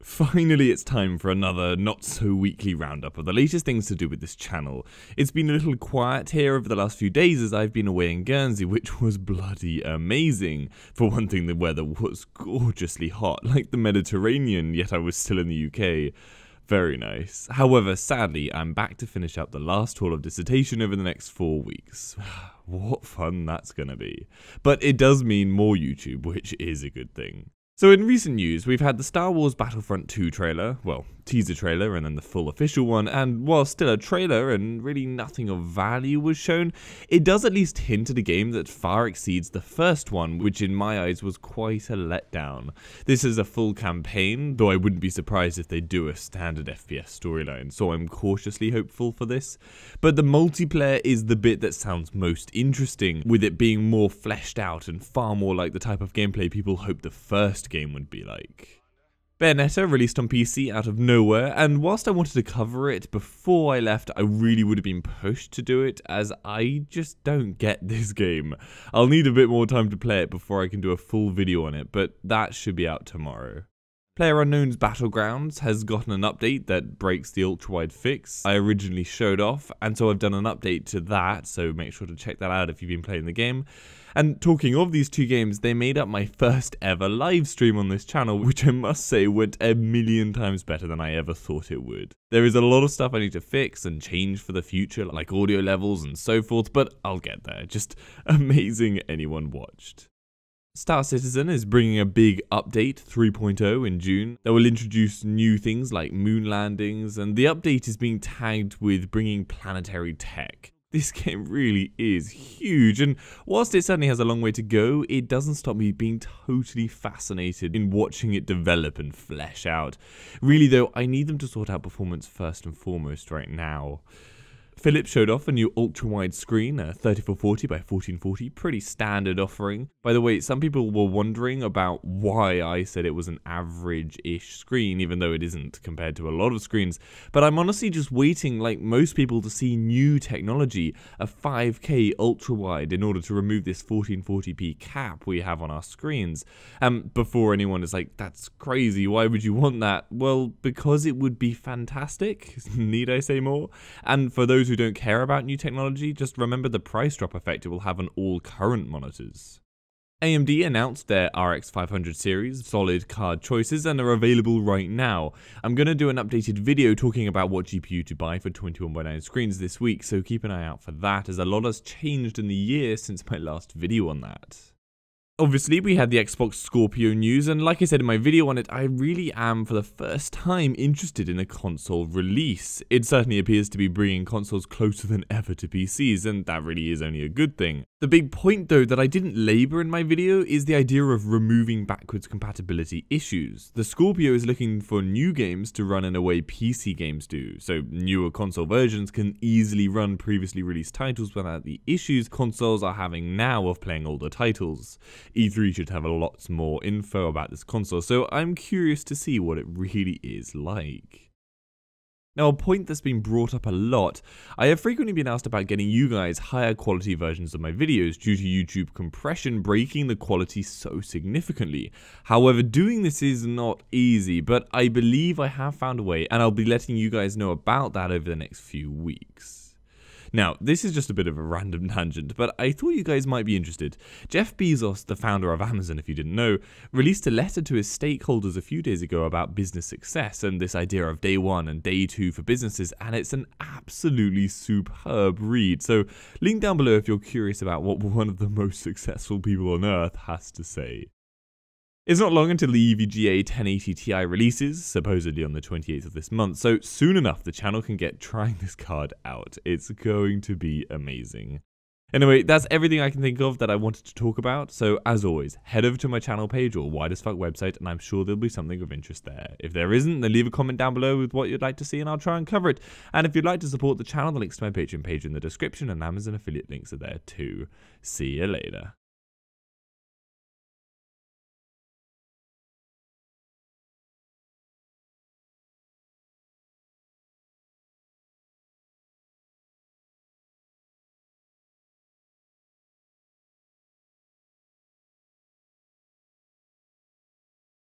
Finally, it's time for another not-so-weekly roundup of the latest things to do with this channel. It's been a little quiet here over the last few days as I've been away in Guernsey, which was bloody amazing. For one thing, the weather was gorgeously hot, like the Mediterranean, yet I was still in the UK. Very nice. However, sadly, I'm back to finish up the last haul of dissertation over the next 4 weeks. What fun that's gonna be. But it does mean more YouTube, which is a good thing. So in recent news, we've had the Star Wars Battlefront 2 trailer, well, teaser trailer and then the full official one, and while still a trailer and really nothing of value was shown, it does at least hint at a game that far exceeds the first one, which in my eyes was quite a letdown. This is a full campaign, though I wouldn't be surprised if they do a standard FPS storyline, so I'm cautiously hopeful for this. But the multiplayer is the bit that sounds most interesting, with it being more fleshed out and far more like the type of gameplay people hoped the first game would be like. Bayonetta released on PC out of nowhere, and whilst I wanted to cover it before I left, I really would have been pushed to do it, as I just don't get this game. I'll need a bit more time to play it before I can do a full video on it, but that should be out tomorrow. PlayerUnknown's Battlegrounds has gotten an update that breaks the ultra-wide fix I originally showed off, and so I've done an update to that, so make sure to check that out if you've been playing the game. And talking of these two games, they made up my first ever live stream on this channel, which I must say went a million times better than I ever thought it would. There is a lot of stuff I need to fix and change for the future, like audio levels and so forth, but I'll get there. Just amazing anyone watched. Star Citizen is bringing a big update 3.0 in June that will introduce new things like moon landings, and the update is being tagged with bringing planetary tech. This game really is huge, and whilst it certainly has a long way to go, it doesn't stop me being totally fascinated in watching it develop and flesh out. Really though, I need them to sort out performance first and foremost right now. Philips showed off a new ultra-wide screen, a 3440 by 1440, pretty standard offering. By the way, some people were wondering about why I said it was an average-ish screen, even though it isn't compared to a lot of screens. But I'm honestly just waiting, like most people, to see new technology, a 5K ultra-wide, in order to remove this 1440p cap we have on our screens. Before anyone is like, that's crazy, why would you want that? Well, because it would be fantastic, need I say more? And for those who don't care about new technology, just remember the price drop effect it will have on all current monitors. AMD announced their RX500 series, solid card choices, and are available right now. I'm going to do an updated video talking about what GPU to buy for 21x9 screens this week, so keep an eye out for that, as a lot has changed in the year since my last video on that. Obviously, we had the Xbox Scorpio news, and like I said in my video on it, I really am for the first time interested in a console release. It certainly appears to be bringing consoles closer than ever to PCs, and that really is only a good thing. The big point though that I didn't labour in my video is the idea of removing backwards compatibility issues. The Scorpio is looking for new games to run in a way PC games do, so newer console versions can easily run previously released titles without the issues consoles are having now of playing older titles. E3 should have a lot more info about this console, so I'm curious to see what it really is like. Now, a point that's been brought up a lot, I have frequently been asked about getting you guys higher quality versions of my videos due to YouTube compression breaking the quality so significantly. However, doing this is not easy, but I believe I have found a way, and I'll be letting you guys know about that over the next few weeks. Now, this is just a bit of a random tangent, but I thought you guys might be interested. Jeff Bezos, the founder of Amazon if you didn't know, released a letter to his stakeholders a few days ago about business success and this idea of day one and day two for businesses, and it's an absolutely superb read. So link down below if you're curious about what one of the most successful people on earth has to say. It's not long until the EVGA 1080 Ti releases, supposedly on the 28th of this month, so soon enough the channel can get trying this card out. It's going to be amazing. Anyway, that's everything I can think of that I wanted to talk about, so as always, head over to my channel page or WideAsFcuk website and I'm sure there'll be something of interest there. If there isn't, then leave a comment down below with what you'd like to see and I'll try and cover it. And if you'd like to support the channel, the links to my Patreon page in the description and Amazon affiliate links are there too. See you later.